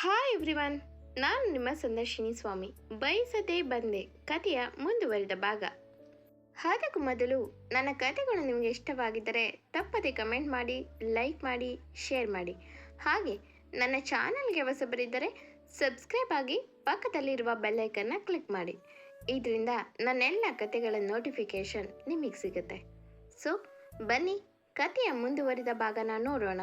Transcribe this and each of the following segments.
Hi everyone, ನಾನು ನಿಮ್ಮ ಸಂದರ್ಶಿನಿ ಸ್ವಾಮಿ. ಬಯಸದೇ ಬಂದೆ ಕಥೆಯ ಮುಂದುವರಿದ ಭಾಗ. ಅದಕ್ಕೂ ಮೊದಲು ನನ್ನ ಕಥೆಗಳು ನಿಮಗೆ ಇಷ್ಟವಾಗಿದ್ದರೆ ತಪ್ಪದೆ ಕಮೆಂಟ್ ಮಾಡಿ, ಲೈಕ್ ಮಾಡಿ, ಶೇರ್ ಮಾಡಿ. ಹಾಗೆ ನನ್ನ ಚಾನಲ್ಗೆ ಹೊಸಬರಿದ್ದರೆ ಸಬ್ಸ್ಕ್ರೈಬ್ ಆಗಿ ಪಕ್ಕದಲ್ಲಿರುವ ಬೆಲ್ಲೈಕನ್ನ ಕ್ಲಿಕ್ ಮಾಡಿ. ಇದರಿಂದ ನನ್ನೆಲ್ಲ ಕಥೆಗಳ ನೋಟಿಫಿಕೇಶನ್ ನಿಮಗೆ ಸಿಗುತ್ತೆ. ಸೊ ಬನ್ನಿ ಕಥೆಯ ಮುಂದುವರಿದ ಭಾಗನ ನೋಡೋಣ.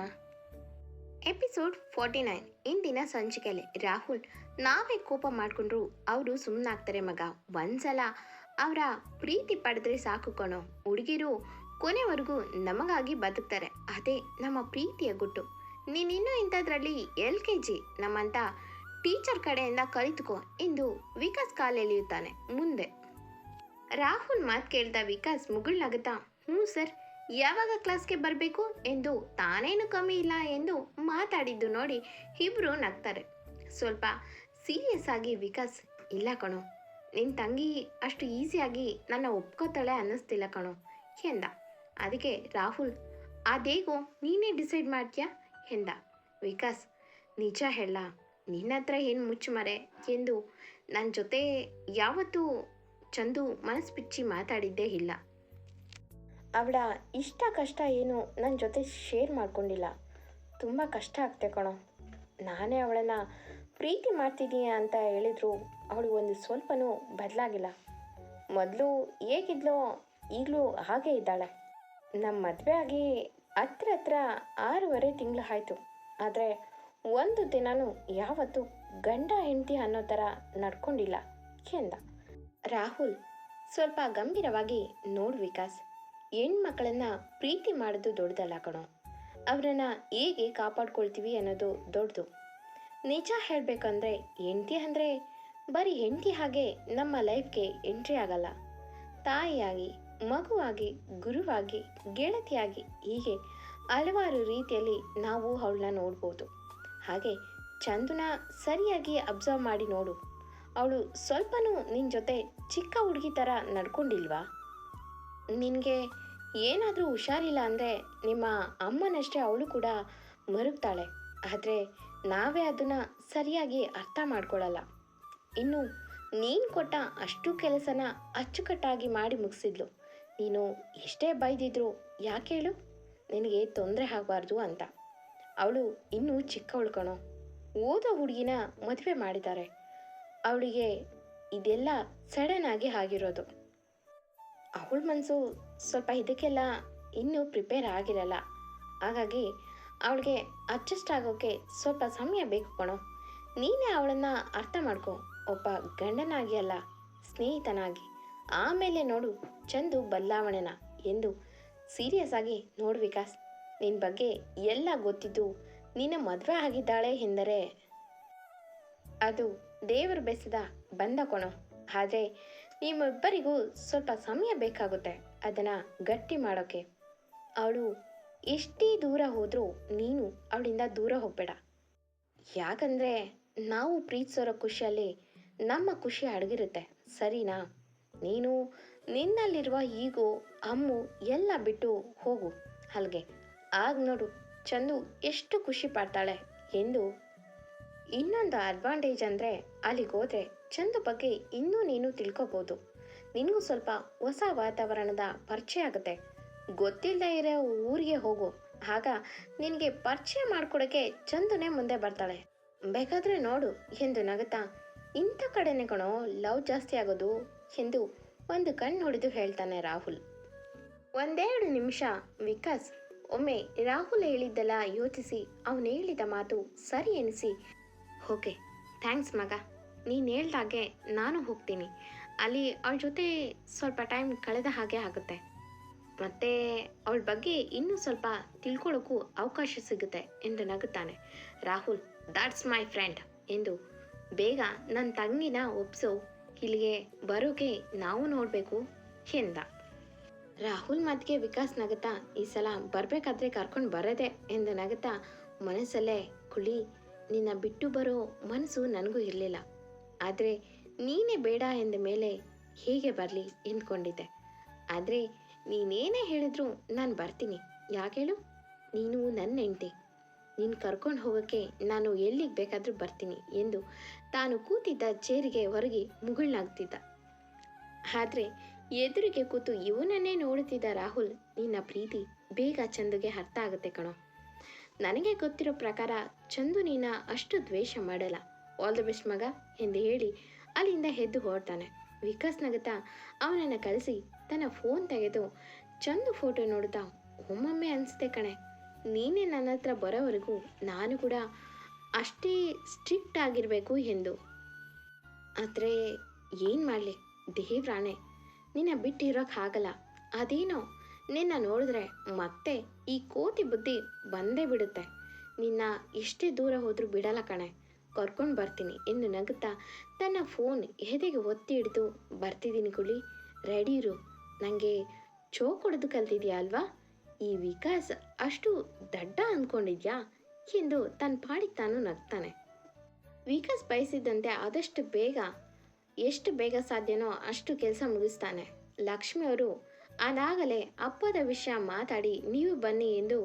ಎಪಿಸೋಡ್ 49. ಇಂದಿನ ಸಂಚಿಕೆಯಲ್ಲಿ ರಾಹುಲ್ ನಾವೇ ಕೋಪ ಮಾಡಿಕೊಂಡ್ರು ಅವರು ಸುಮ್ಮನಾಗ್ತಾರೆ ಮಗ. ಒಂದ್ಸಲ ಅವರ ಪ್ರೀತಿ ಪಡೆದ್ರೆ ಸಾಕು ಕಣೋ. ಹುಡುಗಿರು ಕೊನೆವರೆಗೂ ನಮಗಾಗಿ ಬದುಕ್ತಾರೆ. ಅದೇ ನಮ್ಮ ಪ್ರೀತಿಯ ಗುಟ್ಟು. ನೀನಿನ್ನೂ ಇಂಥದ್ರಲ್ಲಿ LKG ನಮ್ಮಂತ ಟೀಚರ್ ಕಡೆಯಿಂದ ಕಲಿತುಕೋ ಎಂದು ವಿಕಾಸ್ ಕಾಲೆಳೆಯುತ್ತಾನೆ. ಮುಂದೆ ರಾಹುಲ್ ಮಾತು ಕೇಳ್ದ ವಿಕಾಸ್ ಮುಗುಳ್ನಗುತ್ತಾ ಹ್ಞೂ ಸರ್, ಯಾವಾಗ ಕ್ಲಾಸ್ಗೆ ಬರಬೇಕು ಎಂದು ತಾನೇನು ಕಮ್ಮಿ ಇಲ್ಲ ಎಂದು ಮಾತಾಡಿದ್ದು ನೋಡಿ ಇಬ್ಬರು ನಗ್ತಾರೆ. ಸ್ವಲ್ಪ ಸೀರಿಯಸ್ ಆಗಿ ವಿಕಾಸ್, ಇಲ್ಲ ಕಣೋ, ನಿನ್ನ ತಂಗಿ ಅಷ್ಟು ಈಸಿಯಾಗಿ ನನ್ನ ಒಪ್ಕೋತಾಳೆ ಅನ್ನಿಸ್ತಿಲ್ಲ ಕಣೋ ಎಂದ. ಅದಕ್ಕೆ ರಾಹುಲ್, ಅದೇಗೋ ನೀನೇ ಡಿಸೈಡ್ ಮಾಡ್ತೀಯಾ ಎಂದ. ವಿಕಾಸ್, ನಿಜ ಹೇಳ, ನಿನ್ನ ಹತ್ರ ಏನು ಮುಚ್ಚುಮರೆ ಎಂದು ನನ್ನ ಜೊತೆ ಯಾವತ್ತೂ ಚಂದು ಮನಸ್ಸು ಬಿಚ್ಚಿ ಮಾತಾಡಿದ್ದೇ ಇಲ್ಲ. ಅವಳ ಇಷ್ಟ ಕಷ್ಟ ಏನು ನನ್ನ ಜೊತೆ ಶೇರ್ ಮಾಡ್ಕೊಂಡಿಲ್ಲ. ತುಂಬ ಕಷ್ಟ ಆಗ್ತೆ ಕಣೋ. ನಾನೇ ಅವಳನ್ನು ಪ್ರೀತಿ ಮಾಡ್ತಿದ್ದೀನಿ ಅಂತ ಹೇಳಿದ್ರು ಅವಳು ಒಂದು ಸ್ವಲ್ಪನೂ ಬದಲಾಗಿಲ್ಲ. ಮೊದಲು ಹೇಗಿದ್ಲೋ ಈಗಲೂ ಹಾಗೇ ಇದ್ದಾಳೆ. ನಮ್ಮ ಮದುವೆ ಆಗಿ ಹತ್ರ 6.5 ತಿಂಗಳು ಆಯಿತು. ಆದರೆ ಒಂದು ದಿನವೂ ಯಾವತ್ತೂ ಗಂಡ ಹೆಂಡತಿ ಅನ್ನೋ ಥರ ನಡ್ಕೊಂಡಿಲ್ಲ ಎಂದ. ರಾಹುಲ್ ಸ್ವಲ್ಪ ಗಂಭೀರವಾಗಿ, ನೋಡು ವಿಕಾಸ್, ಹೆಣ್ಮಕ್ಳನ್ನು ಪ್ರೀತಿ ಮಾಡೋದು ದೊಡ್ಡದಲ್ಲ ಕಣೋ, ಅವರನ್ನು ಹೇಗೆ ಕಾಪಾಡ್ಕೊಳ್ತೀವಿ ಅನ್ನೋದು ದೊಡ್ಡದು. ನಿಜ ಹೇಳಬೇಕಂದ್ರೆ ಹೆಂಡತಿ ಅಂದರೆ ಬರೀ ಹೆಂಡತಿ ಹಾಗೆ ನಮ್ಮ ಲೈಫ್ಗೆ ಎಂಟ್ರಿ ಆಗಲ್ಲ. ತಾಯಿಯಾಗಿ, ಮಗುವಾಗಿ, ಗುರುವಾಗಿ, ಗೆಳತಿಯಾಗಿ, ಹೀಗೆ ಹಲವಾರು ರೀತಿಯಲ್ಲಿ ನಾವು ಅವಳನ್ನ ನೋಡ್ಬೋದು. ಹಾಗೆ ಚಂದುನ ಸರಿಯಾಗಿ ಅಬ್ಸರ್ವ್ ಮಾಡಿ ನೋಡು. ಅವಳು ಸ್ವಲ್ಪನೂ ನಿನ್ನ ಜೊತೆ ಚಿಕ್ಕ ಹುಡುಗಿ ಥರ ನಡ್ಕೊಂಡಿಲ್ವಾ? ನಿನಗೆ ಏನಾದರೂ ಹುಷಾರಿಲ್ಲ ಅಂದರೆ ನಿಮ್ಮ ಅಮ್ಮನಷ್ಟೇ ಅವಳು ಕೂಡ ಮರುಗ್ತಾಳೆ. ಆದರೆ ನಾವೇ ಅದನ್ನು ಸರಿಯಾಗಿ ಅರ್ಥ ಮಾಡ್ಕೊಳ್ಳಲ್ಲ. ಇನ್ನು ನೀನು ಕೊಟ್ಟ ಅಷ್ಟು ಕೆಲಸನ ಅಚ್ಚುಕಟ್ಟಾಗಿ ಮಾಡಿ ಮುಗಿಸಿದ್ಲು. ನೀನು ಎಷ್ಟೇ ಬೈದಿದ್ರು ಯಾಕೆ ಹೇಳು, ನಿನಗೆ ತೊಂದರೆ ಆಗಬಾರ್ದು ಅಂತ. ಅವಳು ಇನ್ನೂ ಚಿಕ್ಕವಳು ಕಣೋ. ಓದೋ ಹುಡುಗಿನ ಮದುವೆ ಮಾಡಿದ್ದಾರೆ. ಅವಳಿಗೆ ಇದೆಲ್ಲ ಸಡನ್ನಾಗಿ ಆಗಿರೋದು. ಅವಳ ಮನಸ್ಸು ಸ್ವಲ್ಪ ಇದಕ್ಕೆಲ್ಲ ಇನ್ನೂ ಪ್ರಿಪೇರ್ ಆಗಿರಲ್ಲ. ಹಾಗಾಗಿ ಅವಳಿಗೆ ಅಡ್ಜಸ್ಟ್ ಆಗೋಕ್ಕೆ ಸ್ವಲ್ಪ ಸಮಯ ಬೇಕು ಕಣೋ. ನೀನೇ ಅವಳನ್ನು ಅರ್ಥ ಮಾಡ್ಕೊ, ಒಬ್ಬ ಗಂಡನಾಗಿ ಅಲ್ಲ, ಸ್ನೇಹಿತನಾಗಿ. ಆಮೇಲೆ ನೋಡು ಚಂದು ಬದಲಾವಣೆನ ಎಂದು ಸೀರಿಯಸ್ ಆಗಿ. ನೋಡು ವಿಕಾಸ್, ನಿನ್ನ ಬಗ್ಗೆ ಎಲ್ಲ ಗೊತ್ತಿದ್ದು ನಿನ್ನ ಮದುವೆ ಆಗಿದ್ದಾಳೆ ಎಂದರೆ ಅದು ದೇವರು ಬೆಸೆದ ಬಂದ ಕಣೋ. ಆದರೆ ನಿಮ್ಮಿಬ್ಬರಿಗೂ ಸ್ವಲ್ಪ ಸಮಯ ಬೇಕಾಗುತ್ತೆ ಅದನ್ನು ಗಟ್ಟಿ ಮಾಡೋಕ್ಕೆ. ಅವಳು ಎಷ್ಟೇ ದೂರ ಹೋದರೂ ನೀನು ಅವಳಿಂದ ದೂರ ಹೋಗಬೇಡ. ಯಾಕಂದರೆ ನಾವು ಪ್ರೀತಿಸೋರೋ ಖುಷಿಯಲ್ಲಿ ನಮ್ಮ ಖುಷಿ ಅಡಗಿರುತ್ತೆ, ಸರಿನಾ? ನೀನು ನಿನ್ನಲ್ಲಿರುವ ಈಗೋ ಅಮ್ಮು ಎಲ್ಲ ಬಿಟ್ಟು ಹೋಗು ಅಲ್ಲಿಗೆ. ಆಗ ನೋಡು ಚಂದು ಎಷ್ಟು ಖುಷಿ ಪಡ್ತಾಳೆ ಎಂದು. ಇನ್ನೊಂದು ಅಡ್ವಾಂಟೇಜ್ ಅಂದರೆ ಅಲ್ಲಿಗೆ ಹೋದರೆ ಚಂದು ಬಗ್ಗೆ ಇನ್ನೂ ನೀನು ತಿಳ್ಕೊಬೋದು. ನಿನಗೂ ಸ್ವಲ್ಪ ಹೊಸ ವಾತಾವರಣದ ಪರಿಚಯ ಆಗುತ್ತೆ. ಗೊತ್ತಿಲ್ಲದೆ ಇರೋ ಊರಿಗೆ ಹೋಗು, ಆಗ ನಿನಗೆ ಪರಿಚಯ ಮಾಡಿಕೊಡೋಕ್ಕೆ ಚಂದುನೇ ಮುಂದೆ ಬರ್ತಾಳೆ. ಬೇಕಾದರೆ ನೋಡು ಎಂದು ನಗುತ್ತಾ, ಇಂಥ ಕಡೆನೇ ಕಣೋ ಲವ್ ಜಾಸ್ತಿ ಆಗೋದು ಎಂದು ಒಂದು ಕಣ್ಣು ಹೊಡೆದು ಹೇಳ್ತಾನೆ ರಾಹುಲ್. 1-2 ನಿಮಿಷ ವಿಕಾಸ್ ಒಮ್ಮೆ ರಾಹುಲ್ ಹೇಳಿದ್ದೆಲ್ಲ ಯೋಚಿಸಿ ಅವನು ಹೇಳಿದ ಮಾತು ಸರಿ ಎನಿಸಿ, ಓಕೆ ಥ್ಯಾಂಕ್ಸ್ ಮಗ, ನೀನು ಹೇಳ್ದಾಗೆ ನಾನು ಹೋಗ್ತೀನಿ. ಅಲ್ಲಿ ಅವಳ ಜೊತೆ ಸ್ವಲ್ಪ ಟೈಮ್ ಕಳೆದ ಹಾಗೆ ಆಗುತ್ತೆ. ಮತ್ತು ಅವಳ ಬಗ್ಗೆ ಇನ್ನೂ ಸ್ವಲ್ಪ ತಿಳ್ಕೊಳ್ಳೋಕ್ಕೂ ಅವಕಾಶ ಸಿಗುತ್ತೆ ಎಂದು ನಗುತ್ತಾನೆ ರಾಹುಲ್. ದಾಟ್ಸ್ ಮೈ ಫ್ರೆಂಡ್ ಎಂದು ಬೇಗ ನನ್ನ ತಂಗಿನ ಒಪ್ಸೋ, ಇಲ್ಲಿಗೆ ಬರೋಕೆ ನಾವು ನೋಡಬೇಕು ಎಂದ. ರಾಹುಲ್ ಮಾತಿಗೆ ವಿಕಾಸ್ ನಗುತ್ತಾ, ಈ ಸಲ ಬರಬೇಕಾದ್ರೆ ಕರ್ಕೊಂಡು ಬರೋದೆ ಎಂದು ನಗುತ್ತಾ ಮನಸ್ಸಲ್ಲೇ, ಕುಳಿ, ನಿನ್ನ ಬಿಟ್ಟು ಬರೋ ಮನಸ್ಸು ನನಗೂ ಇರಲಿಲ್ಲ. ಆದರೆ ನೀನೇ ಬೇಡ ಎಂದ ಮೇಲೆ ಹೇಗೆ ಬರಲಿ ಎಂದ್ಕೊಂಡಿದ್ದೆ. ಆದರೆ ನೀನೇನೇ ಹೇಳಿದ್ರು ನಾನು ಬರ್ತೀನಿ. ಯಾಕೆ ಹೇಳು, ನೀನು ನನ್ನ ಹೆಂಡತಿ. ನೀನು ಕರ್ಕೊಂಡು ಹೋಗೋಕ್ಕೆ ನಾನು ಎಲ್ಲಿಗೆ ಬೇಕಾದರೂ ಬರ್ತೀನಿ ಎಂದು ತಾನು ಕೂತಿದ್ದ ಚೇರಿಗೆ ಹೊರಗೆ ಮುಗುಳ್ನಾಗ್ತಿದ್ದ. ಆದರೆ ಎದುರಿಗೆ ಕೂತು ಇವನನ್ನೇ ನೋಡುತ್ತಿದ್ದ ರಾಹುಲ್, ನಿನ್ನ ಪ್ರೀತಿ ಬೇಗ ಚಂದುಗೆ ಅರ್ಥ ಆಗುತ್ತೆ ಕಣೋ. ನನಗೆ ಗೊತ್ತಿರೋ ಪ್ರಕಾರ ಚಂದು ನೀನ ಅಷ್ಟು ದ್ವೇಷ ಮಾಡಲ್ಲ. ಆಲ್ ದ ಬೆಸ್ಟ್ ಮಗ ಎಂದು ಹೇಳಿ ಅಲ್ಲಿಂದ ಎದ್ದು ಹೊರಡ್ತಾನೆ. ವಿಕಾಸ್ ನಗುತ್ತಾ ಅವನನ್ನು ಕಳಿಸಿ ತನ್ನ ಫೋನ್ ತೆಗೆದು ಚಂದು ಫೋಟೋ ನೋಡ್ತಾ, ಒಮ್ಮೊಮ್ಮೆ ಅನಿಸುತ್ತೆ ಕಣೆ, ನೀನೇ ನನ್ನ ಹತ್ರ ಬರೋವರೆಗೂ ನಾನು ಕೂಡ ಅಷ್ಟೇ ಸ್ಟ್ರಿಕ್ಟ್ ಆಗಿರಬೇಕು ಎಂದು. ಆದರೆ ಏನು ಮಾಡಲಿ ದೇವ್ರಾಣೆ, ನಿನ್ನ ಬಿಟ್ಟಿರೋಕೆ ಆಗಲ್ಲ. ಅದೇನೋ ನಿನ್ನ ನೋಡಿದ್ರೆ ಮತ್ತೆ ಈ ಕೋತಿ ಬುದ್ಧಿ ಬಂದೇ ಬಿಡುತ್ತೆ. ನಿನ್ನ ಎಷ್ಟೇ ದೂರ ಹೋದರೂ ಬಿಡಲ್ಲ ಕಣೆ, ಕರ್ಕೊಂಡು ಬರ್ತೀನಿ ಎಂದು ನಗುತ್ತಾ ತನ್ನ ಫೋನ್ ಎದೆಗೆ ಒತ್ತಿ ಹಿಡಿದು, ಬರ್ತಿದ್ದೀನಿ ಕುಳಿ, ರೆಡಿ ಇರು, ನನಗೆ ಚೋಕ್ ಹೊಡೆದು ಕಲ್ತಿದ್ಯಾ ಅಲ್ವಾ, ಈ ವಿಕಾಸ್ ಅಷ್ಟು ದಡ್ಡ ಅಂದ್ಕೊಂಡಿದ್ಯಾ ಎಂದು ತನ್ನ ಪಾಡಿಗೆ ತಾನು ನಗ್ತಾನೆ. ವಿಕಾಸ್ ಬಯಸಿದ್ದಂತೆ ಆದಷ್ಟು ಬೇಗ, ಎಷ್ಟು ಬೇಗ ಸಾಧ್ಯನೋ ಅಷ್ಟು ಕೆಲಸ ಮುಗಿಸ್ತಾನೆ. ಲಕ್ಷ್ಮಿಯವರು ಅದಾಗಲೇ ಅಪ್ಪದ ವಿಷಯ ಮಾತಾಡಿ ನೀವು ಬನ್ನಿ ಎಂದು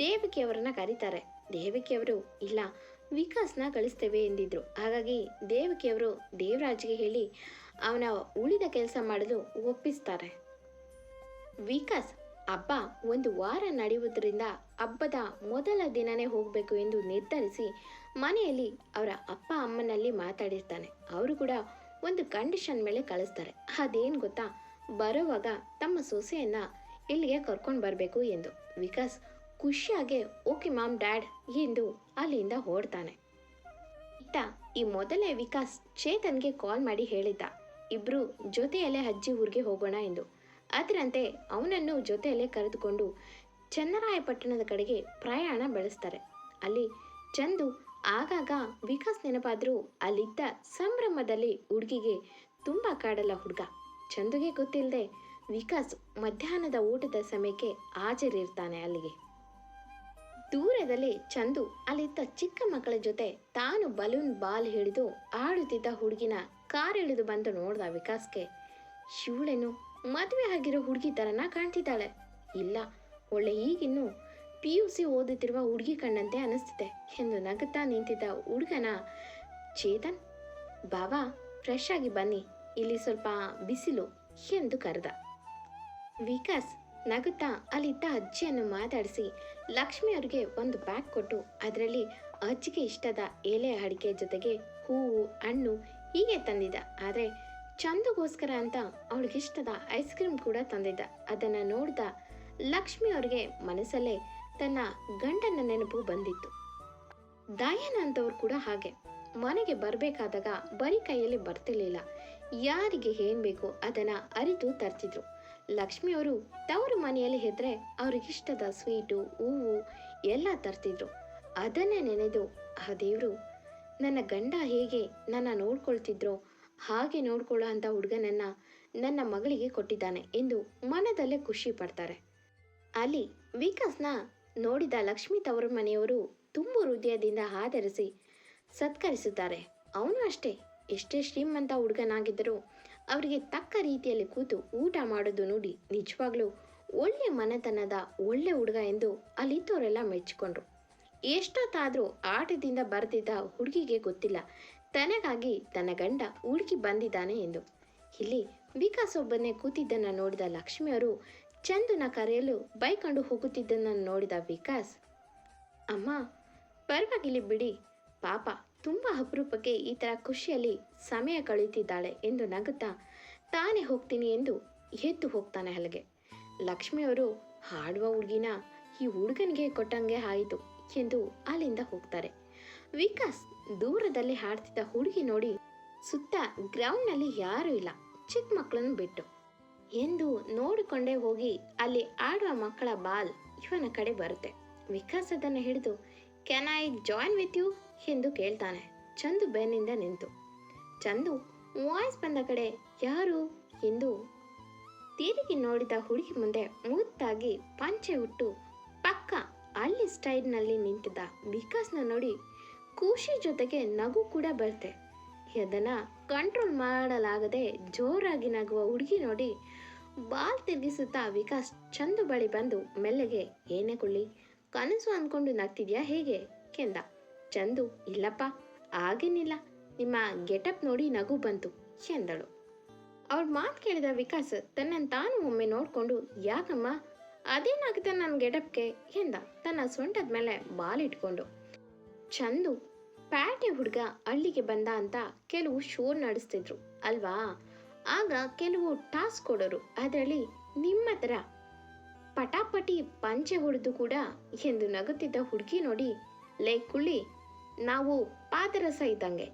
ದೇವಕಿಯವರನ್ನ ಕರೀತಾರೆ. ದೇವಕಿಯವರು ಇಲ್ಲ, ವಿಕಾಸ್ನ ಕಳಿಸ್ತೇವೆ ಎಂದಿದ್ರು. ಹಾಗಾಗಿ ದೇವಕಿಯವರು ದೇವರಾಜ್ಗೆ ಹೇಳಿ ಅವನ ಉಳಿದ ಕೆಲಸ ಮಾಡಲು ಒಪ್ಪಿಸ್ತಾರೆ. ವಿಕಾಸ್ ಹಬ್ಬ ಒಂದು ವಾರ ನಡೆಯುವುದರಿಂದ ಹಬ್ಬದ ಮೊದಲ ದಿನನೇ ಹೋಗಬೇಕು ಎಂದು ನಿರ್ಧರಿಸಿ ಮನೆಯಲ್ಲಿ ಅವರ ಅಪ್ಪ ಅಮ್ಮನಲ್ಲಿ ಮಾತಾಡಿರ್ತಾನೆ. ಅವರು ಕೂಡ ಒಂದು ಕಂಡೀಷನ್ ಮೇಲೆ ಕಳಿಸ್ತಾರೆ. ಅದೇನು ಗೊತ್ತಾ, ಬರುವಾಗ ತಮ್ಮ ಸೊಸೆಯನ್ನ ಇಲ್ಲಿಗೆ ಕರ್ಕೊಂಡು ಬರಬೇಕು ಎಂದು. ವಿಕಾಸ್ ಖುಷಿಯಾಗೆ ಓಕೆ ಮಾಮ್ ಡ್ಯಾಡ್ ಎಂದು ಅಲ್ಲಿಂದ ಹೊರಡ್ತಾನೆ. ಇತ್ತ ಈ ಮೊದಲೇ ವಿಕಾಸ್ ಚೇತನ್ಗೆ ಕಾಲ್ ಮಾಡಿ ಹೇಳಿದ್ದ, ಇಬ್ರು ಜೊತೆಯಲ್ಲೇ ಅಜ್ಜಿ ಊರಿಗೆ ಹೋಗೋಣ ಎಂದು. ಅದರಂತೆ ಅವನನ್ನು ಜೊತೆಯಲ್ಲೇ ಕರೆದುಕೊಂಡು ಚನ್ನರಾಯಪಟ್ಟಣದ ಕಡೆಗೆ ಪ್ರಯಾಣ ಬೆಳೆಸ್ತಾರೆ. ಅಲ್ಲಿ ಚಂದು ಆಗಾಗ ವಿಕಾಸ್ ನೆನಪಾದರೂ ಅಲ್ಲಿದ್ದ ಸಂಭ್ರಮದಲ್ಲಿ ಹುಡುಗಿಗೆ ತುಂಬ ಕಾಡಲ್ಲ ಹುಡುಗ. ಚಂದುಗೆ ಗೊತ್ತಿಲ್ಲದೆ ವಿಕಾಸ್ ಮಧ್ಯಾಹ್ನದ ಊಟದ ಸಮಯಕ್ಕೆ ಹಾಜರಿರ್ತಾನೆ. ಅಲ್ಲಿಗೆ ದೂರದಲ್ಲಿ ಚಂದು ಅಲ್ಲಿದ್ದ ಚಿಕ್ಕ ಮಕ್ಕಳ ಜೊತೆ ತಾನು ಬಲೂನ್ ಬಾಲ್ ಹಿಡಿದು ಆಡುತ್ತಿದ್ದ ಹುಡುಗಿನ ಕಾರಿಳಿದು ಬಂದು ನೋಡ್ದ ವಿಕಾಸ್ಗೆ. ಶಿವಳೇನು ಮದುವೆ ಆಗಿರೋ ಹುಡುಗಿ ಥರನ ಕಾಣ್ತಿದ್ದಾಳೆ, ಇಲ್ಲ ಒಳ್ಳೆ ಈಗಿನ್ನು PUC ಓದುತ್ತಿರುವ ಹುಡುಗಿ ಕಣ್ಣಂತೆ ಅನಿಸ್ತಿದೆ ಎಂದು ನಗುತ್ತಾ ನಿಂತಿದ್ದ ಹುಡುಗನ ಚೇತನ್, ಬಾವಾ ಫ್ರೆಶ್ ಆಗಿ ಬನ್ನಿ, ಇಲ್ಲಿ ಸ್ವಲ್ಪ ಬಿಸಿಲು ಎಂದು ಕರೆದ. ವಿಕಾಸ್ ನಗುತ್ತಾ ಅಲ್ಲಿದ್ದ ಅಜ್ಜಿಯನ್ನು ಮಾತಾಡಿಸಿ ಲಕ್ಷ್ಮಿಯವರಿಗೆ ಒಂದು ಬ್ಯಾಗ್ ಕೊಟ್ಟು ಅದರಲ್ಲಿ ಅಜ್ಜಿಗೆ ಇಷ್ಟದ ಎಲೆ ಅಡಿಕೆ ಜೊತೆಗೆ ಹೂವು ಹಣ್ಣು ಹೀಗೆ ತಂದಿದ್ದ. ಆದರೆ ಚಂದುಗೋಸ್ಕರ ಅಂತ ಅವಳಿಗಿಷ್ಟದ ಐಸ್ ಕ್ರೀಮ್ ಕೂಡ ತಂದಿದ್ದ. ಅದನ್ನು ನೋಡಿದ ಲಕ್ಷ್ಮಿಯವ್ರಿಗೆ ಮನಸ್ಸಲ್ಲೇ ತನ್ನ ಗಂಡನ ನೆನಪು ಬಂದಿತ್ತು. ದಯಾನ ಅಂತವ್ರು ಕೂಡ ಹಾಗೆ ಮನೆಗೆ ಬರಬೇಕಾದಾಗ ಬರೀ ಕೈಯಲ್ಲಿ ಬರ್ತಿರ್ಲಿಲ್ಲ, ಯಾರಿಗೆ ಏನ್ ಬೇಕು ಅದನ್ನ ಅರಿತು ತರ್ತಿದ್ರು. ಲಕ್ಷ್ಮಿಯವರು ತವರು ಮನೆಯಲ್ಲಿ ಇದ್ರೆ ಅವ್ರಿಗಿಷ್ಟದ ಸ್ವೀಟು ಹೂವು ಎಲ್ಲ ತರ್ತಿದ್ರು. ಅದನ್ನೇ ನೆನೆದು ಆ ದೇವರು ನನ್ನ ಗಂಡ ಹೇಗೆ ನನ್ನ ನೋಡ್ಕೊಳ್ತಿದ್ರೋ ಹಾಗೆ ನೋಡ್ಕೊಳ್ಳೋ ಅಂಥ ಹುಡುಗನನ್ನ ನನ್ನ ಮಗಳಿಗೆ ಕೊಟ್ಟಿದ್ದಾನೆ ಎಂದು ಮನದಲ್ಲೇ ಖುಷಿ ಪಡ್ತಾರೆ. ಅಲ್ಲಿ ವಿಕಾಸ್ನ ನೋಡಿದ ಲಕ್ಷ್ಮಿ ತವರು ಮನೆಯವರು ತುಂಬು ಹೃದಯದಿಂದ ಆಧರಿಸಿ ಸತ್ಕರಿಸುತ್ತಾರೆ. ಅವನು ಅಷ್ಟೇ, ಎಷ್ಟೇ ಶ್ರೀಮಂತ ಹುಡುಗನಾಗಿದ್ದರೂ ಅವರಿಗೆ ತಕ್ಕ ರೀತಿಯಲ್ಲಿ ಕೂತು ಊಟ ಮಾಡೋದು ನೋಡಿ ನಿಜವಾಗ್ಲೂ ಒಳ್ಳೆ ಮನೆತನದ ಒಳ್ಳೆ ಹುಡುಗ ಎಂದು ಅಲ್ಲಿದ್ದವರೆಲ್ಲ ಮೆಚ್ಚಿಕೊಂಡ್ರು. ಎಷ್ಟೊತ್ತಾದರೂ ಆಟದಿಂದ ಬರೆದಿದ್ದ ಹುಡುಗಿಗೆ ಗೊತ್ತಿಲ್ಲ ತನಗಾಗಿ ತನ್ನ ಗಂಡ ಹುಡುಕಿ ಬಂದಿದ್ದಾನೆ ಎಂದು. ಇಲ್ಲಿ ವಿಕಾಸ್ ಒಬ್ಬನೇ ಕೂತಿದ್ದನ್ನು ನೋಡಿದ ಲಕ್ಷ್ಮಿಯವರು ಚಂದುನ ಕರೆಯಲು ಬೈಕೊಂಡು ಹೋಗುತ್ತಿದ್ದನ್ನು ನೋಡಿದ ವಿಕಾಸ್, ಅಮ್ಮ ಪರವಾಗಿಲ್ಲ ಬಿಡಿ, ಪಾಪ ತುಂಬ ಅಪರೂಪಕ್ಕೆ ಈ ಥರ ಖುಷಿಯಲ್ಲಿ ಸಮಯ ಕಳೆಯುತ್ತಿದ್ದಾಳೆ ಎಂದು ನಗುತ್ತಾ ತಾನೇ ಹೋಗ್ತೀನಿ ಎಂದು ಎದ್ದು ಹೋಗ್ತಾನೆ ಅಲ್ಲಿಗೆ. ಲಕ್ಷ್ಮಿಯವರು ಹಾಡುವ ಹುಡುಗಿನ ಈ ಹುಡುಗನಿಗೆ ಕೊಟ್ಟಂಗೆ ಆಯಿತು ಎಂದು ಅಲ್ಲಿಂದ ಹೋಗ್ತಾರೆ. ವಿಕಾಸ್ ದೂರದಲ್ಲಿ ಹಾಡ್ತಿದ್ದ ಹುಡುಗಿ ನೋಡಿ ಸುತ್ತ ಗ್ರೌಂಡ್ನಲ್ಲಿ ಯಾರೂ ಇಲ್ಲ ಚಿಕ್ಕ ಮಕ್ಕಳನ್ನು ಬಿಟ್ಟು ಎಂದು ನೋಡಿಕೊಂಡೇ ಹೋಗಿ ಅಲ್ಲಿ ಆಡುವ ಮಕ್ಕಳ ಬಾಲ್ ಇವನ ಕಡೆ ಬರುತ್ತೆ. ವಿಕಾಸ್ ಅದನ್ನು ಹಿಡಿದು can I join with you ಎಂದು ಕೇಳ್ತಾನೆ. ಚಂದು ಬೆನ್ನಿಂದ ನಿಂತು ಚಂದು ವಾಯ್ಸ್ ಬಂದ ಕಡೆ ಯಾರು ಎಂದು ತಿರುಗಿ ನೋಡಿದ ಹುಡುಗಿ ಮುಂದೆ ಮುದ್ದಾಗಿ ಪಂಚೆ ಹುಟ್ಟು ಪಕ್ಕ ಅಲ್ಲಿ ಸ್ಟೈಲ್ನಲ್ಲಿ ನಿಂತಿದ್ದ ವಿಕಾಸ್ನ ನೋಡಿ ಖುಷಿ ಜೊತೆಗೆ ನಗು ಕೂಡ ಬರುತ್ತೆ. ಅದನ್ನು ಕಂಟ್ರೋಲ್ ಮಾಡಲಾಗದೆ ಜೋರಾಗಿ ನಗುವ ಹುಡುಗಿ ನೋಡಿ ಬಾಲ್ ತಿರುಗಿಸುತ್ತಾ ವಿಕಾಸ್ ಚಂದು ಬಳಿ ಬಂದು ಮೆಲ್ಲಗೆ ಏನೇ ಕೊಳ್ಳಿ ಕನಸು ಅಂದ್ಕೊಂಡು ನಗ್ತಿದ್ಯಾ ಹೇಗೆ ಎಂದ. ಚಂದು, ಇಲ್ಲಪ್ಪ ಆಗೇನಿಲ್ಲ, ನಿಮ್ಮ ಗೆಟಪ್ ನೋಡಿ ನಗು ಬಂತು ಎಂದಳು. ಅವಳ ಮಾತು ಕೇಳಿದ ವಿಕಾಸ್ ತನ್ನನ್ನು ತಾನು ಒಮ್ಮೆ ನೋಡಿಕೊಂಡು, ಯಾಕಮ್ಮ ಅದೇನಾಗುತ್ತೆ ನನ್ನ ಗೆಟಪ್ಗೆ ಎಂದ ತನ್ನ ಸೊಂಟದ ಮೇಲೆ ಬಾಲಿಟ್ಕೊಂಡು. ಚಂದು, ಪ್ಯಾಟೆ ಹುಡುಗ ಹಳ್ಳಿಗೆ ಬಂದ ಅಂತ ಕೆಲವು ಶೋ ನಡೆಸ್ತಿದ್ರು ಅಲ್ವಾ, ಆಗ ಕೆಲವು ಟಾಸ್ಕ್ ಕೊಡೋರು, ಅದರಲ್ಲಿ ನಿಮ್ಮ ಥರ ಪಟಾಪಟಿ ಪಂಚೆ ಹೊಡೆದು ಕೂಡ ಎಂದು ನಗುತ್ತಿದ್ದ ಹುಡುಗಿ ನೋಡಿ, ಲೇ ಕುಳ್ಳಿ, ನಾವು ಪಾದರಸ ಇದ್ದಂಗೆ,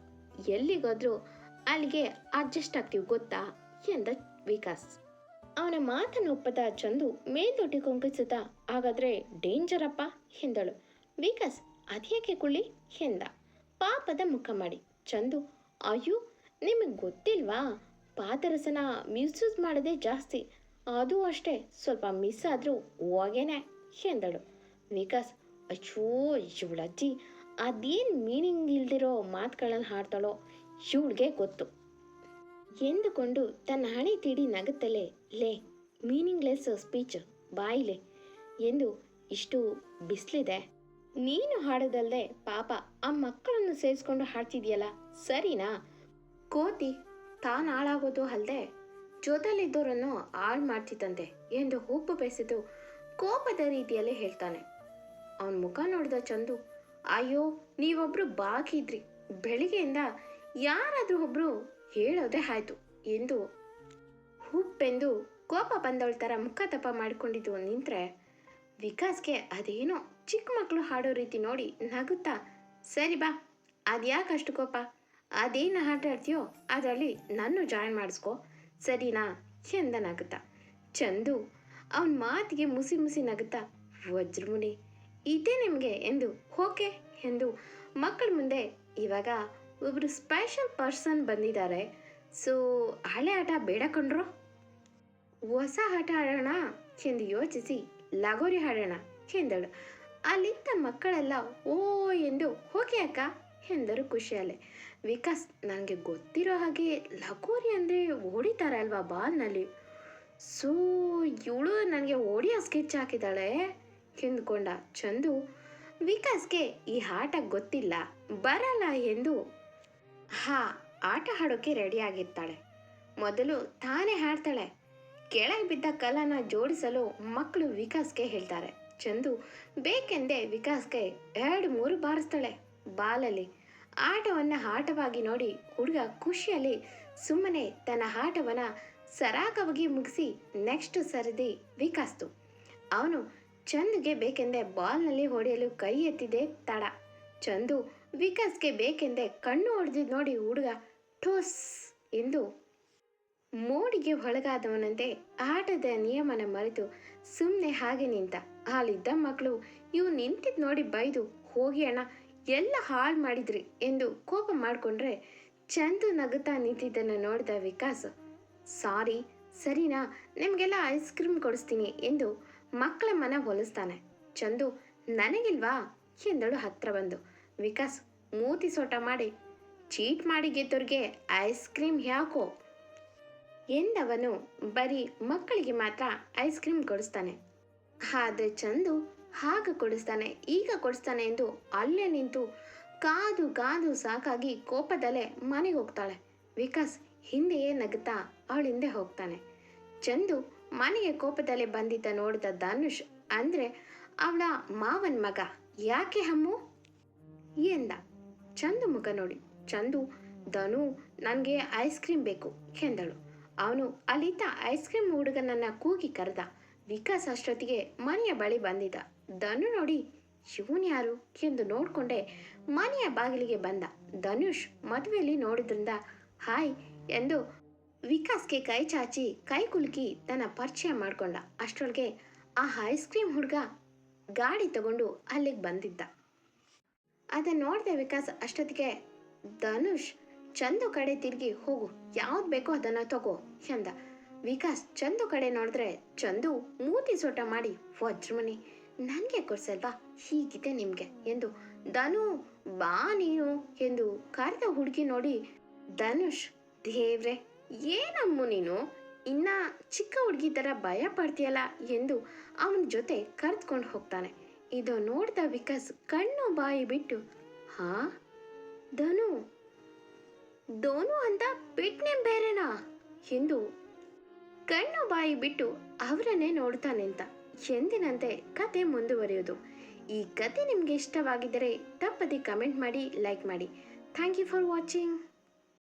ಎಲ್ಲಿಗೋದ್ರೂ ಅಲ್ಲಿಗೆ ಅಡ್ಜಸ್ಟ್ ಆಗ್ತೀವಿ ಗೊತ್ತಾ ಎಂದ ವಿಕಾಸ್. ಅವನ ಮಾತನ್ನು ಒಪ್ಪದ ಚಂದು ಮೇಲ್ದೊಟ್ಟಿ ಕೊಂಕಿಸುತ್ತಾ, ಹಾಗಾದ್ರೆ ಡೇಂಜರಪ್ಪ ಎಂದಳು. ವಿಕಾಸ್, ಅದ್ಯಾಕೆ ಕುಳ್ಳಿ ಎಂದ ಪಾಪದ ಮುಖ ಮಾಡಿ. ಚಂದು, ಅಯ್ಯೋ ನಿಮಗೆ ಗೊತ್ತಿಲ್ವಾ, ಪಾದರಸನ ಮಿಸ್ಯೂಸ್ ಮಾಡೋದೇ ಜಾಸ್ತಿ, ಅದು ಅಷ್ಟೇ, ಸ್ವಲ್ಪ ಮಿಸ್ ಆದರೂ ಹೋಗೇನೆ ಎಂದಳು. ವಿಕಾಸ್, ಅಯ್ಯೋ ಇವಳಜ್ಜಿ ಅದೇನು ಮೀನಿಂಗ್ ಇಲ್ದಿರೋ ಮಾತುಗಳನ್ನು ಹಾಡ್ತಾಳೋ ಇವಳಿಗೆ ಗೊತ್ತು ಎಂದುಕೊಂಡು ತನ್ನ ಹಣೆ ತೀಡಿ ನಗುತ್ತಲೇ, ಲೇ ಮೀನಿಂಗ್ಲೆಸ್ ಸ್ಪೀಚ್ ಬಾಯಿಲೆ ಎಂದು, ಇಷ್ಟು ಬಿಸಿಲಿದೆ, ನೀನು ಹಾಡೋದಲ್ಲದೆ ಪಾಪ ಆ ಮಕ್ಕಳನ್ನು ಸೇರಿಸ್ಕೊಂಡು ಹಾಡ್ತಿದ್ಯಲ್ಲ ಸರಿನಾ, ಕೋತಿ ತಾನು ಹಾಳಾಗೋದು ಅಲ್ಲದೆ ಜೊತೆಲಿದ್ದವರನ್ನು ಹಾಳು ಮಾಡ್ತಿದ್ದಂತೆ ಎಂದು ಹುಬ್ಬು ಬೆಸೆದು ಕೋಪದ ರೀತಿಯಲ್ಲಿ ಹೇಳ್ತಾನೆ. ಅವನ ಮುಖ ನೋಡಿದ ಚಂದು, ಅಯ್ಯೋ ನೀವೊಬ್ರು ಬಾಕಿದ್ರಿ, ಬೆಳಿಗ್ಗೆಯಿಂದ ಯಾರಾದರೂ ಒಬ್ರು ಹೇಳೋದೇ ಆಯ್ತು ಎಂದು ಹುಬ್ಬೆಂದು ಕೋಪ ಬಂದವಳ ಥರ ಮುಖ ತಪ್ಪ ಮಾಡಿಕೊಂಡಿದ್ದು ನಿಂತ್ರೆ, ವಿಕಾಸ್ಗೆ ಅದೇನೋ ಚಿಕ್ಕ ಮಕ್ಕಳು ಹಾಡೋ ರೀತಿ ನೋಡಿ ನಗುತ್ತಾ, ಸರಿ ಬಾ, ಅದ್ಯಾಕೆ ಅಷ್ಟು ಕೋಪ, ಅದೇನು ಆಟ ಆಡ್ತೀಯೋ ಅದರಲ್ಲಿ ನನ್ನ ಜಾಯಿನ್ ಮಾಡಿಸ್ಕೊ ಸರಿನಾ ಎಂದ ನಗುತ್ತಾ. ಚಂದು ಅವನ ಮಾತಿಗೆ ಮುಸಿ ಮುಸಿ ನಗುತ್ತಾ, ವಜ್ರಮುನಿ ಇದೇ ನಿಮಗೆ ಎಂದು ಓಕೆ ಎಂದು ಮಕ್ಕಳ ಮುಂದೆ, ಇವಾಗ ಒಬ್ಬರು ಸ್ಪೆಷಲ್ ಪರ್ಸನ್ ಬಂದಿದ್ದಾರೆ, ಸೊ ಹಳೆ ಆಟ ಬೇಡ ಕಣ್ರೋ, ಹೊಸ ಆಟ ಆಡೋಣ ಎಂದು ಯೋಚಿಸಿ ಲಗೋರಿ ಆಡೋಣ ಎಂದಳು. ಅಲ್ಲಿದ್ದ ಮಕ್ಕಳೆಲ್ಲ ಓ ಎಂದು ಓಕೆ ಅಕ್ಕ ಎಂದರು ಖುಷಿಯಲ್ಲೇ. ವಿಕಾಸ್, ನನಗೆ ಗೊತ್ತಿರೋ ಹಾಗೆ ಲಗೋರಿ ಅಂದರೆ ಹೊಡಿತಾರೆ ಅಲ್ವಾ ಬಾಲ್ನಲ್ಲಿ, ಸೊ ಇವಳು ನನಗೆ ಹೊಡಿಯೋ ಸ್ಕೆಚ್ ಹಾಕಿದ್ದಾಳೆ ಎಂದುಕೊಂಡ ಚಂದು. ವಿಕಾಸ್ಗೆ ಈ ಆಟ ಗೊತ್ತಿಲ್ಲ ಬರಲ್ಲ ಎಂದು ಆಟ ಆಡೋಕ್ಕೆ ರೆಡಿಯಾಗಿರ್ತಾಳೆ. ಮೊದಲು ತಾನೇ ಹಾಡ್ತಾಳೆ. ಕೆಳಗೆ ಬಿದ್ದ ಕಲ್ಲನ್ನು ಜೋಡಿಸಲು ಮಕ್ಕಳು ವಿಕಾಸ್ಗೆ ಹೇಳ್ತಾರೆ. ಚಂದು ಬೇಕೆಂದೇ ವಿಕಾಸ್ಗೆ 2-3 ಬಾರಿಸ್ತಾಳೆ ಬಾಲಲ್ಲಿ. ಆಟವನ್ನು ಆಟವಾಗಿ ನೋಡಿ ಹುಡುಗ ಖುಷಿಯಲ್ಲಿ ಸುಮ್ಮನೆ ತನ್ನ ಆಟವನ್ನು ಸರಾಗವಾಗಿ ಮುಗಿಸಿ ನೆಕ್ಸ್ಟ್ ಸರದಿ ವಿಕಾಸ್ತು. ಅವನು ಚಂದುಗೆ ಬೇಕೆಂದೇ ಬಾಲ್ನಲ್ಲಿ ಹೊಡೆಯಲು ಕೈ ಎತ್ತಿದೆ ತಡ. ಚಂದು ವಿಕಾಸ್ಗೆ ಬೇಕೆಂದೇ ಕಣ್ಣು ಹೊಡೆದಿದ್ದು ನೋಡಿ ಹುಡುಗ ಠೋಸ್ ಎಂದು ಮೋಡಿಗೆ ಒಳಗಾದವನಂತೆ ಆಟದ ನಿಯಮನ ಮರೆತು ಸುಮ್ಮನೆ ಹಾಗೆ ನಿಂತ. ಅಲ್ಲಿದ್ದ ಮಕ್ಕಳು ಇವು ನಿಂತಿದ್ದು ನೋಡಿ ಬೈದು, ಹೋಗಿ ಅಣ್ಣ ಎಲ್ಲ ಹಾಳು ಮಾಡಿದ್ರಿ ಎಂದು ಕೋಪ ಮಾಡಿಕೊಂಡ್ರೆ, ಚಂದು ನಗುತ್ತಾ ನಿಂತಿದ್ದನ್ನು ನೋಡಿದ ವಿಕಾಸ್, ಸಾರಿ ಸರಿನಾ, ನಿಮಗೆಲ್ಲ ಐಸ್ ಕ್ರೀಮ್ ಕೊಡಿಸ್ತೀನಿ ಎಂದು ಮಕ್ಕಳ ಮನ ಒಲಿಸ್ತಾನೆ. ಚಂದು, ನನಗಿಲ್ವಾ ಎಂದಳು ಹತ್ರ ಬಂದು. ವಿಕಾಸ್ ಮೂತಿ ಸೋಟ ಮಾಡಿ, ಚೀಟ್ ಮಾಡಿ ಗೆದ್ದವ್ರಿಗೆ ಐಸ್ ಕ್ರೀಮ್ ಯಾಕೋ ಎಂದವನು ಬರೀ ಮಕ್ಕಳಿಗೆ ಮಾತ್ರ ಐಸ್ ಕ್ರೀಮ್ ಕೊಡಿಸ್ತಾನೆ. ಆದರೆ ಚಂದು ಆಗ ಕೊಡಿಸ್ತಾನೆ ಈಗ ಕೊಡಿಸ್ತಾನೆ ಎಂದು ಅಲ್ಲೇ ನಿಂತು ಕಾದು ಕಾದು ಸಾಕಾಗಿ ಕೋಪದಲ್ಲೇ ಮನೆಗೆ ಹೋಗ್ತಾಳೆ. ವಿಕಾಸ್ ಹಿಂದೆಯೇ ನಗುತ್ತಾ ಅವಳ ಹಿಂದೆ ಹೋಗ್ತಾನೆ. ಚಂದು ಮನೆಗೆ ಕೋಪದಲ್ಲೇ ಬಂದಿದ್ದ ನೋಡಿದ ಧನುಷ್, ಅಂದರೆ ಅವಳ ಮಾವನ ಮಗ, ಯಾಕೆ ಹಮ್ಮು ಎಂದ. ಚಂದು ಮುಖ ನೋಡಿ, ಚಂದು, ಧನು ನನಗೆ ಐಸ್ ಕ್ರೀಮ್ ಬೇಕು ಎಂದಳು. ಅವನು ಅಲ್ಲಿದ್ದ ಐಸ್ ಕ್ರೀಮ್ ಹುಡುಗನನ್ನು ಕೂಗಿ ಕರೆದ. ವಿಕಾಸ್ ಅಷ್ಟೊತ್ತಿಗೆ ಮನೆಯ ಬಳಿ ಬಂದಿದ್ದ. ಧನು ನೋಡಿ ಇವನು ಯಾರು ಎಂದು ನೋಡಿಕೊಂಡೆ ಮನೆಯ ಬಾಗಿಲಿಗೆ ಬಂದ. ಧನುಷ್ ಮದುವೆಯಲ್ಲಿ ನೋಡಿದ್ರಿಂದ ಹಾಯ್ ಎಂದು ವಿಕಾಸ್ಗೆ ಕೈ ಚಾಚಿ ಕೈ ಕುಲುಕಿ ತನ್ನ ಪರಿಚಯ ಮಾಡಿಕೊಂಡ. ಅಷ್ಟರೊಳಗೆ ಆ ಐಸ್ ಕ್ರೀಮ್ ಹುಡುಗ ಗಾಡಿ ತಗೊಂಡು ಅಲ್ಲಿಗೆ ಬಂದಿದ್ದ. ಅದನ್ನು ನೋಡಿದ ವಿಕಾಸ್ ಅಷ್ಟೊತ್ತಿಗೆ, ಧನುಷ್ ಚಂದು ಕಡೆ ತಿರುಗಿ, ಹೋಗು ಯಾವ್ದು ಬೇಕೋ ಅದನ್ನು ತಗೋ ಎಂದ. ವಿಕಾಸ್ ಚಂದು ಕಡೆ ನೋಡಿದ್ರೆ ಚಂದು ಮೂತಿ ಸೋಟ ಮಾಡಿ, ವಜ್ರಮಣಿ ನನಗೆ ಕೊಡ್ಸಲ್ವಾ, ಹೀಗಿದೆ ನಿಮಗೆ ಎಂದು, ಧನು ಬಾ ನೀನು ಎಂದು ಕರೆದ ಹುಡುಗಿ ನೋಡಿ ಧನುಷ್, ದೇವ್ರೆ ಏನಮ್ಮು ನೀನು ಇನ್ನ ಚಿಕ್ಕ ಹುಡುಗಿ ಥರ ಭಯ ಪಡ್ತೀಯಲ್ಲ ಎಂದು ಅವನ ಜೊತೆ ಕರೆದುಕೊಂಡು ಹೋಗ್ತಾನೆ. ಇದು ನೋಡ್ದ ವಿಕಾಸ್ ಕಣ್ಣು ಬಾಯಿ ಬಿಟ್ಟು, ಹಾ ಧನು, ಧೋನು ಅಂತ ಪೆಟ್ ನೇಮ್ ಬೇರೆನಾ ಎಂದು ಕಣ್ಣು ಬಾಯಿ ಬಿಟ್ಟು ಅವರನ್ನೇ ನೋಡ್ತಾ ನಿಂತ. ಎಂದಿನಂತೆ ಕತೆ ಮುಂದುವರಿಯೋದು. ಈ ಕತೆ ನಿಮಗೆ ಇಷ್ಟವಾಗಿದ್ದರೆ ತಪ್ಪದೆ ಕಮೆಂಟ್ ಮಾಡಿ, ಲೈಕ್ ಮಾಡಿ. Thank you for watching.